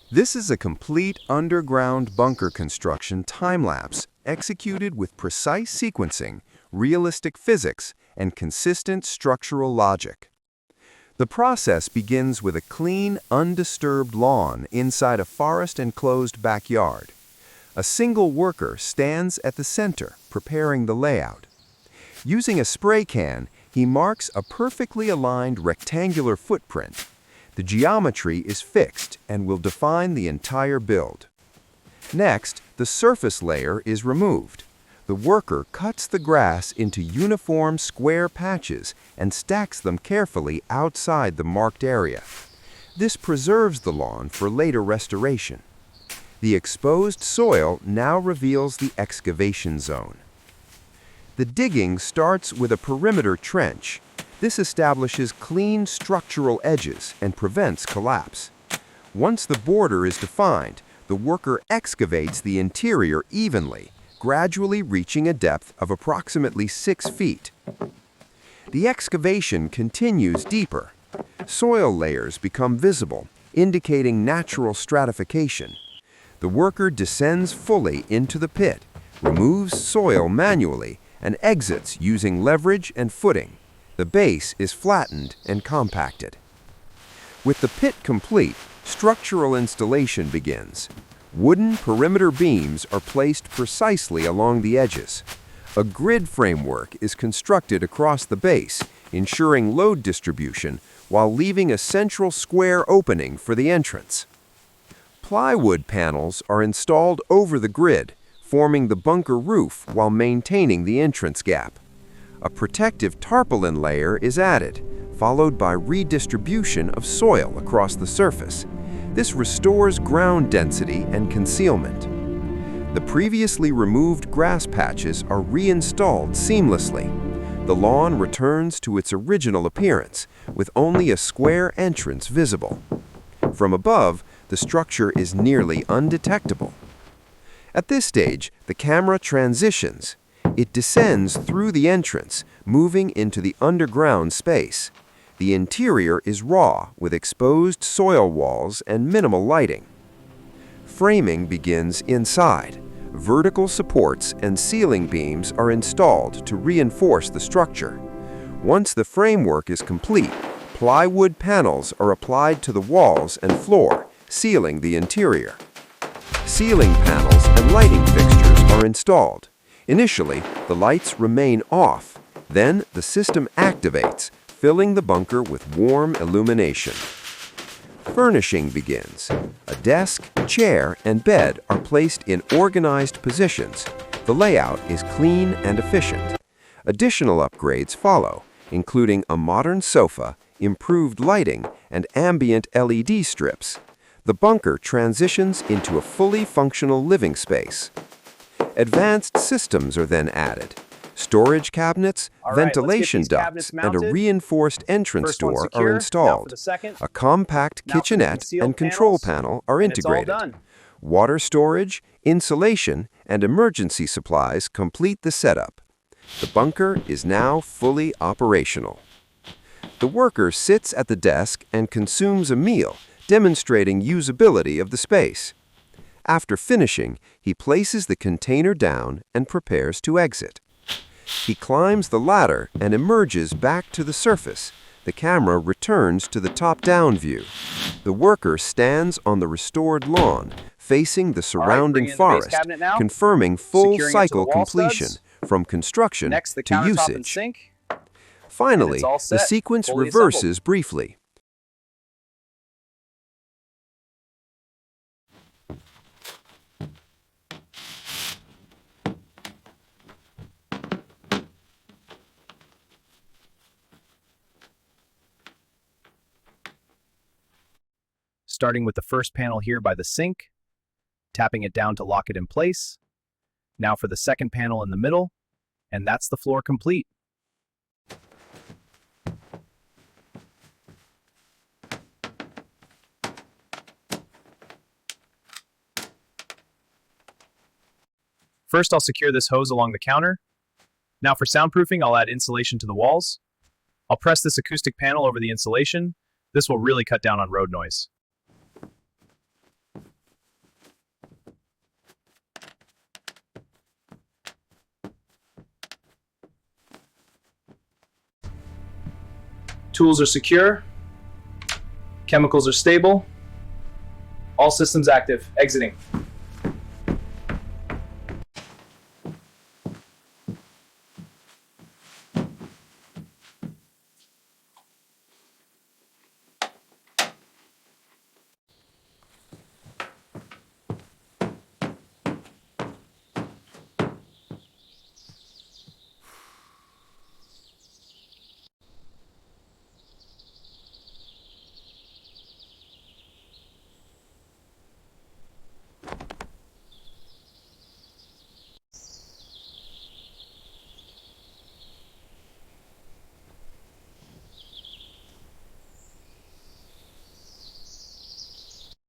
This is a complete underground bunker construction time-lapse executed with precise sequencing, realistic physics, and consistent structural logic. The process begins with a clean, undisturbed lawn inside a forest-enclosed backyard. A single worker stands at the center, preparing the layout. Using a spray can, he marks a perfectly aligned rectangular footprint. The geometry is fixed and will define the entire build. Next, the surface layer is removed. The worker cuts the grass into uniform square patches and stacks them carefully outside the marked area. This preserves the lawn for later restoration. The exposed soil now reveals the excavation zone. The digging starts with a perimeter trench. This establishes clean structural edges and prevents collapse. Once the border is defined, the worker excavates the interior evenly, gradually reaching a depth of approximately 6 feet. The excavation continues deeper. Soil layers become visible, indicating natural stratification. The worker descends fully into the pit, removes soil manually, and exits using leverage and footing. The base is flattened and compacted. With the pit complete, structural installation begins. Wooden perimeter beams are placed precisely along the edges. A grid framework is constructed across the base, ensuring load distribution while leaving a central square opening for the entrance. Plywood panels are installed over the grid, forming the bunker roof while maintaining the entrance gap. A protective tarpaulin layer is added, followed by redistribution of soil across the surface. This restores ground density and concealment. The previously removed grass patches are reinstalled seamlessly. The lawn returns to its original appearance, with only a square entrance visible. From above, the structure is nearly undetectable. At this stage, the camera transitions. It descends through the entrance, moving into the underground space. The interior is raw, with exposed soil walls and minimal lighting. Framing begins inside. Vertical supports and ceiling beams are installed to reinforce the structure. Once the framework is complete, plywood panels are applied to the walls and floor, sealing the interior. Ceiling panels and lighting fixtures are installed. Initially, the lights remain off. Then the system activates, filling the bunker with warm illumination. Furnishing begins. A desk, chair, and bed are placed in organized positions. The layout is clean and efficient. Additional upgrades follow, including a modern sofa, improved lighting, and ambient LED strips. The bunker transitions into a fully functional living space. Advanced systems are then added. Storage cabinets, ventilation ducts, and a reinforced entrance door are installed. A compact kitchenette and control panel are integrated. Water storage, insulation, and emergency supplies complete the setup. The bunker is now fully operational. The worker sits at the desk and consumes a meal, demonstrating usability of the space. After finishing, he places the container down and prepares to exit. He climbs the ladder and emerges back to the surface. The camera returns to the top-down view. The worker stands on the restored lawn, facing the surrounding forest, confirming full cycle completion from construction to usage. Finally, the sequence reverses briefly. Starting with the first panel here by the sink, tapping it down to lock it in place. Now for the second panel in the middle, and that's the floor complete. First, I'll secure this hose along the counter. Now for soundproofing, I'll add insulation to the walls. I'll press this acoustic panel over the insulation. This will really cut down on road noise. Tools are secure. Chemicals are stable. All systems active. Exiting.